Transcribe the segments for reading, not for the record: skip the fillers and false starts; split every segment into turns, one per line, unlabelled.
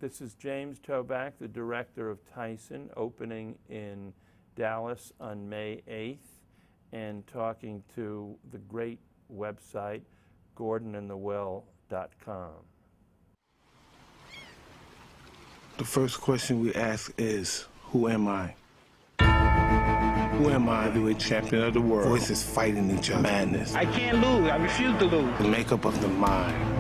This is James Toback, the director of Tyson, opening in Dallas on May 8th, and talking to the great website, GordonandTheWell.com.
The first question we ask is, who am I? Who am I? Heavyweight champion of the world. Voices fighting each other. Madness.
I can't lose. I refuse to lose.
The makeup of the mind.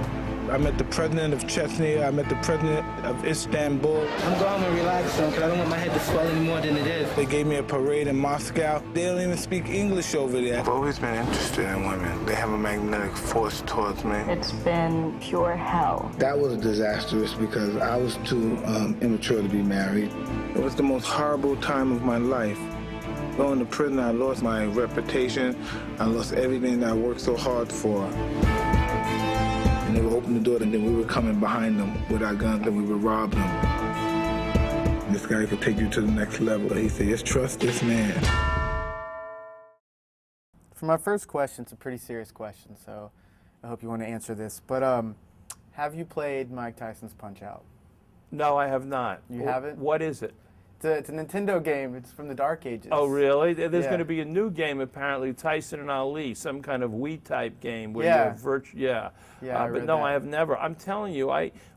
I met the president of Chechnya. I met the president of Istanbul.
I'm going to relax some because I don't want my head to swell any more than it is.
They gave me a parade in Moscow. They don't even speak English over there. I've always been interested in women. They have a magnetic force towards me.
It's been pure hell.
That was disastrous because I was too immature to be married.
It was the most horrible time of my life. Going to prison, I lost my reputation. I lost everything that I worked so hard for. And they would open the door, and then we were coming behind them with our guns, and we would rob them. This guy could take you to the next level. He said, just trust this man.
For my first question, it's a pretty serious question, so I hope you want to answer this. But have you played Mike Tyson's Punch-Out?
No, I have not.
You haven't?
What is it?
It's a Nintendo game. It's from the Dark Ages.
Oh, really? There's
Yeah.
going to be a new game, apparently, Tyson and Ali, some kind of Wii-type game where
Yeah.
you're
Yeah, I
but
read
no,
that.
I have never. I'm telling you,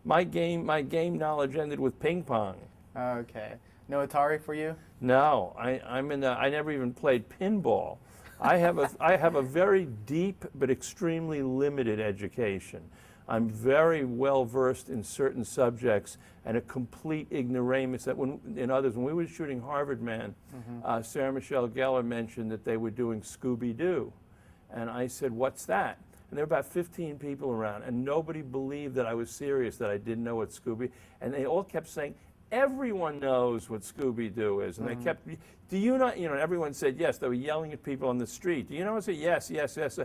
my game knowledge ended with ping pong.
Okay. No Atari for you?
No, I never even played pinball. I have a very deep but extremely limited education. I'm very well versed in certain subjects and a complete ignoramus in others. When we were shooting Harvard Man, Sarah Michelle Gellar mentioned that they were doing Scooby-Doo. And I said, what's that? And there were about 15 people around, and nobody believed that I was serious, that I didn't know what Scooby, and they all kept saying, everyone knows what Scooby-Doo is. And they kept, do you not, everyone said yes. They were yelling at people on the street. Do you know? I said, yes, yes, yes.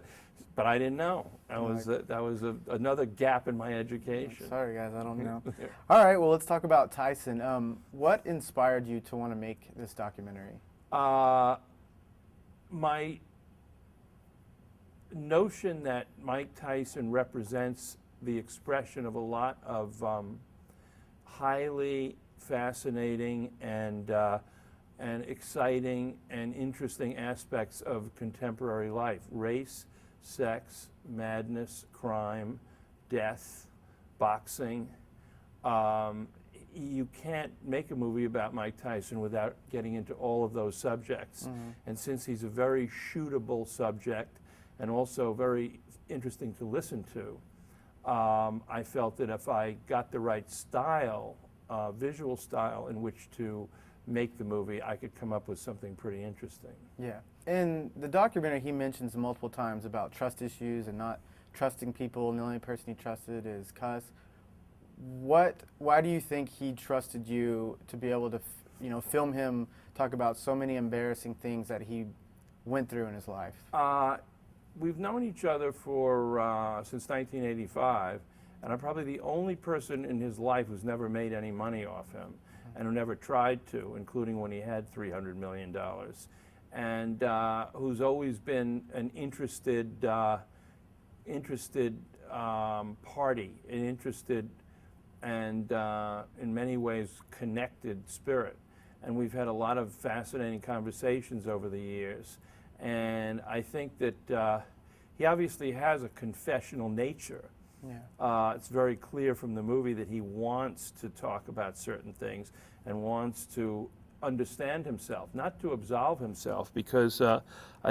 But I didn't know. That was another gap in my education.
Sorry, guys, I don't know. All right, well, let's talk about Tyson. What inspired you to want to make this documentary?
My notion that Mike Tyson represents the expression of a lot of highly fascinating and exciting and interesting aspects of contemporary life: race, sex, madness, crime, death, boxing. You can't make a movie about Mike Tyson without getting into all of those subjects. And since he's a very shootable subject and also very interesting to listen to, I felt that if I got the right style, visual style in which to make the movie, I could come up with something pretty interesting.
Yeah. In the documentary, he mentions multiple times about trust issues and not trusting people, and the only person he trusted is Cuss. Why do you think he trusted you to be able to, film him talk about so many embarrassing things that he went through in his life?
We've known each other since 1985, and I'm probably the only person in his life who's never made any money off him, and who never tried to, including when he had $300 million, and who's always been an interested party, an interested and in many ways connected spirit. And we've had a lot of fascinating conversations over the years. And I think that he obviously has a confessional nature.
Yeah.
It's very clear from the movie that he wants to talk about certain things and wants to understand himself, not to absolve himself, because I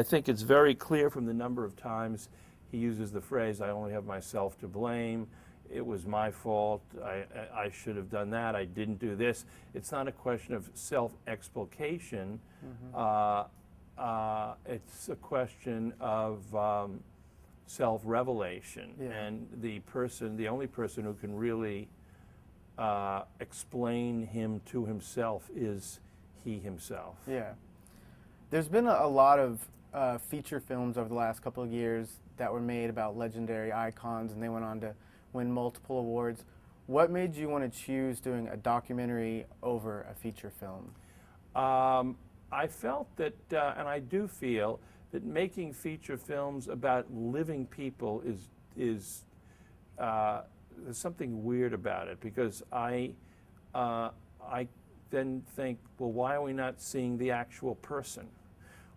think it's very clear from the number of times he uses the phrase, I only have myself to blame, it was my fault, I should have done that, I didn't do this. It's not a question of self-explication. It's a question of self-revelation, and the only person who can really explain him to himself is he himself.
Yeah. There's been a lot of feature films over the last couple of years that were made about legendary icons, and they went on to win multiple awards. What made you want to choose doing a documentary over a feature film?
I felt that, and I do feel, that making feature films about living people is there's something weird about it, because I I then think, well, why are we not seeing the actual person?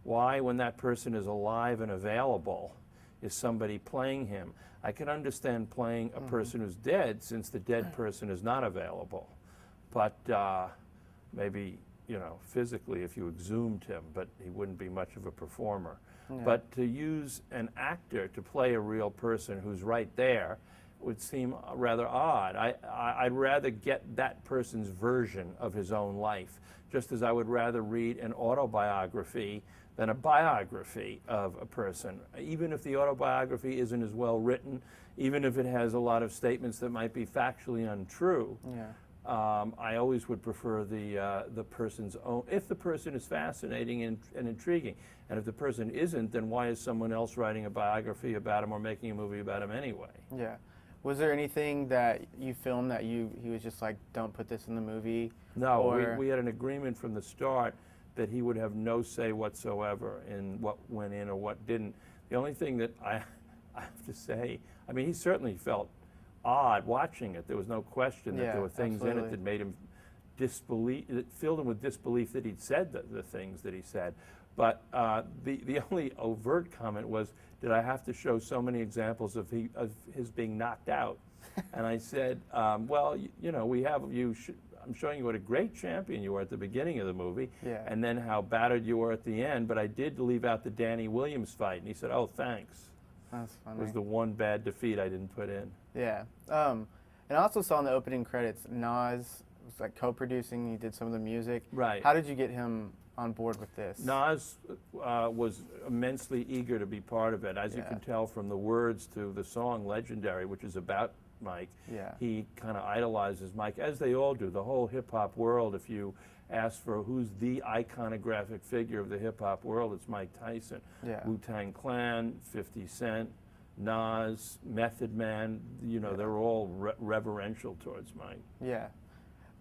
Why, when that person is alive and available, is somebody playing him? I can understand playing a person who's dead, since the dead person is not available. But maybe, you know, physically if you exhumed him, but he wouldn't be much of a performer.
Yeah.
But to use an actor to play a real person who's right there would seem rather odd. I'd rather get that person's version of his own life, just as I would rather read an autobiography than a biography of a person, even if the autobiography isn't as well written, even if it has a lot of statements that might be factually untrue.
Yeah.
I always would prefer the person's own, if the person is fascinating and intriguing. And if the person isn't, then why is someone else writing a biography about him or making a movie about him anyway?
Yeah. Was there anything that you filmed that he was just like, don't put this in the movie?
No,
or...
we had an agreement from the start that he would have no say whatsoever in what went in or what didn't. The only thing that I have to say, I mean, he certainly felt odd watching it. There was no question that there were things in it that made him disbelief, that filled him with disbelief that he'd said the things that he said. But the only overt comment was, did I have to show so many examples of his being knocked out? And I said, well, you know, we have you. I'm showing you what a great champion you were at the beginning of the movie, and then how battered you were at the end. But I did leave out the Danny Williams fight. And he said, oh, thanks.
That's funny.
It was the one bad defeat I didn't put in.
Yeah. And I also saw in the opening credits, Nas was like co-producing. He did some of the music.
Right.
How did you get him on board with this?
Nas was immensely eager to be part of it. As you can tell from the words to the song Legendary, which is about Mike, he kind of idolizes Mike, as they all do. The whole hip-hop world, if you ask for who's the iconographic figure of the hip-hop world, it's Mike Tyson. Wu-Tang Clan, 50 Cent, Nas, Method Man, you know, they're all reverential towards Mike.
Yeah.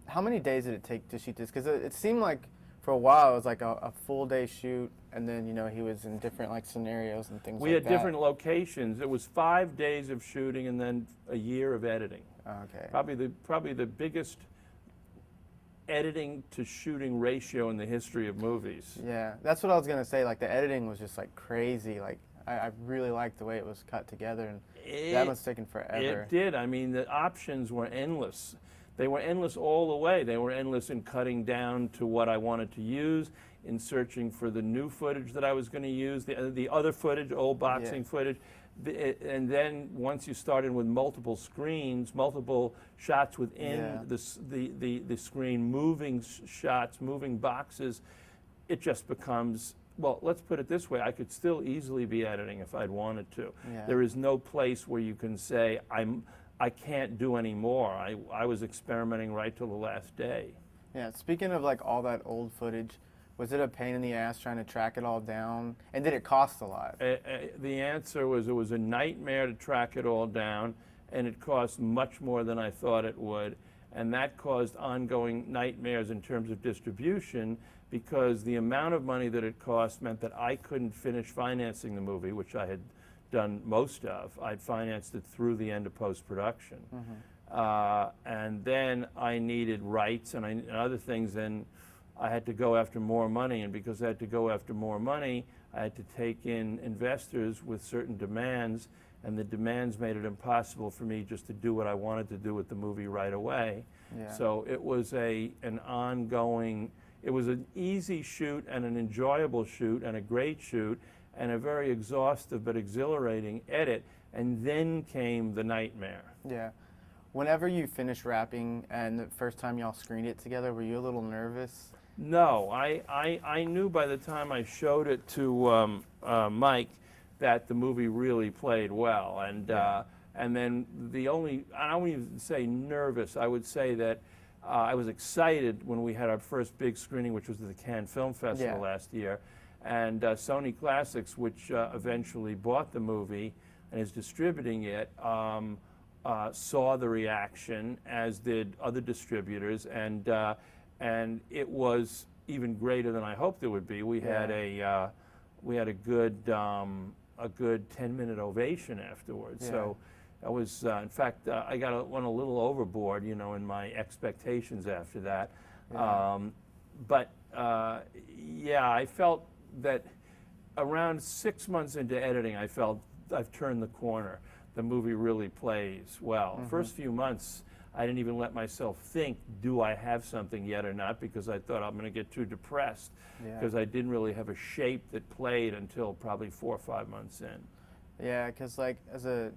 How many days did it take to shoot this? Because it seemed like for a while it was like a full day shoot, and then, you know, he was in different like scenarios and things like that.
We had different locations. It was 5 days of shooting and then a year of editing.
Okay.
Probably the biggest editing to shooting ratio in the history of movies.
Yeah, that's what I was gonna say. Like the editing was just like crazy. Like I really liked the way it was cut together, and that must have taken forever.
It did. I mean, the options were endless. They were endless all the way. They were endless in cutting down to what I wanted to use, in searching for the new footage that I was going to use, the other footage, old boxing footage. And then once you started with multiple screens, multiple shots within the screen, moving shots, moving boxes, it just becomes, well, let's put it this way, I could still easily be editing if I'd wanted to. There is no place where you can say, I can't do any more. I was experimenting right till the last day.
Yeah, speaking of like all that old footage, was it a pain in the ass trying to track it all down? And did it cost a lot?
The answer was, it was a nightmare to track it all down, and it cost much more than I thought it would. And that caused ongoing nightmares in terms of distribution, because the amount of money that it cost meant that I couldn't finish financing the movie, which I had done most of. I'd financed it through the end of post-production. And then I needed rights and other things, and I had to go after more money, and because I had to go after more money, I had to take in investors with certain demands, and the demands made it impossible for me just to do what I wanted to do with the movie right away. So it was an ongoing, it was an easy shoot and an enjoyable shoot and a great shoot and a very exhaustive but exhilarating edit, and then came the nightmare.
Yeah. Whenever you finished wrapping and the first time y'all screened it together, were you a little nervous?
No, I knew by the time I showed it to Mike that the movie really played well, and then I wouldn't even say nervous. I would say that I was excited when we had our first big screening, which was at the Cannes Film Festival last year, and Sony Classics, which eventually bought the movie and is distributing it, saw the reaction, as did other distributors, and it was even greater than I hoped it would be. We had a good 10-minute ovation afterwards. So in fact, I went a little overboard, you know, in my expectations after that.
Yeah.
Yeah, I felt that around 6 months into editing, I felt I've turned the corner. The movie really plays well. First few months, I didn't even let myself think, do I have something yet or not, because I thought I'm going to get too depressed, because I didn't really have a shape that played until probably 4 or 5 months in.
Yeah, because like as a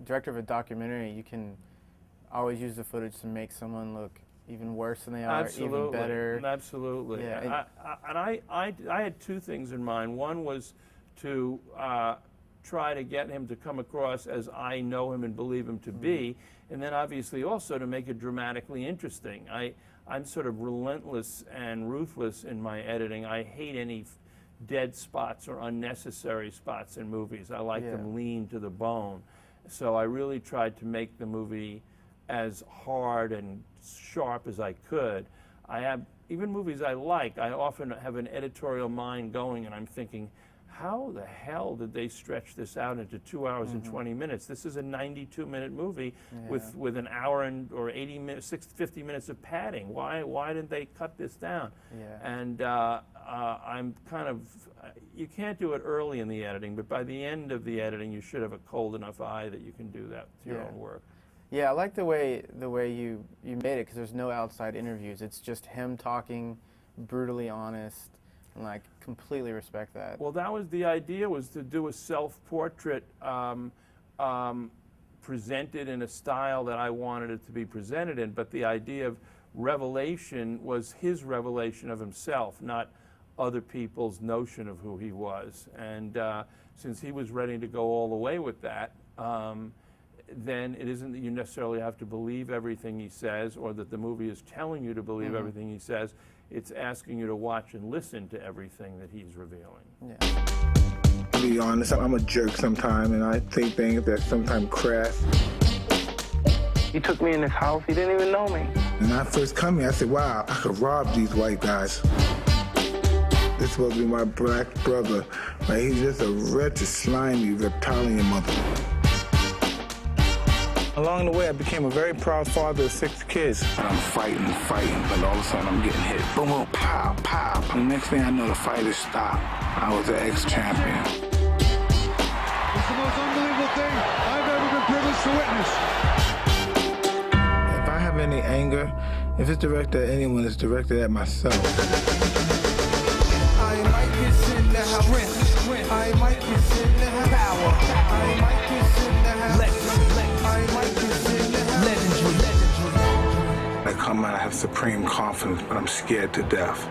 director of a documentary, you can always use the footage to make someone look even worse than they are, even better.
Absolutely.
Yeah,
And I had two things in mind. One was to try to get him to come across as I know him and believe him to be, and then obviously also to make it dramatically interesting. I'm sort of relentless and ruthless in my editing. I hate any dead spots or unnecessary spots in movies. I like them lean to the bone. So I really tried to make the movie as hard and sharp as I could. Even movies I like, I often have an editorial mind going and I'm thinking, how the hell did they stretch this out into 2 hours and 20 minutes? This is a 92-minute movie with an hour or 80 minutes, 50 minutes of padding. Why didn't they cut this down?
Yeah.
And I'm kind of, you can't do it early in the editing, but by the end of the editing, you should have a cold enough eye that you can do that with your own work.
Yeah, I like the way you made it, because there's no outside interviews. It's just him talking, brutally honest, and like completely respect that.
Well, that was the idea, was to do a self-portrait presented in a style that I wanted it to be presented in, but the idea of revelation was his revelation of himself, not other people's notion of who he was. And since he was ready to go all the way with that, then it isn't that you necessarily have to believe everything he says, or that the movie is telling you to believe everything he says. It's asking you to watch and listen to everything that he's revealing.
Yeah.
To be honest, I'm a jerk sometimes, and I say things that sometimes crass.
He took me in his house. He didn't even know me.
When I first come here, I said, wow, I could rob these white guys. This supposed to be my black brother, but he's just a wretched, slimy, reptilian mother. Along the way, I became a very proud father of 6 kids. I'm fighting, but all of a sudden I'm getting hit. Boom, boom, pow, pow. The next thing I know, the fight is stopped. I was the ex-champion.
It's the most unbelievable thing I've ever been privileged to witness.
If I have any anger, if it's directed at anyone, it's directed at myself.
I might be in the house. I might be in the house. Power. I might be in the house. I might be in the house. Legendary.
I come out, I have supreme confidence, but I'm scared to death.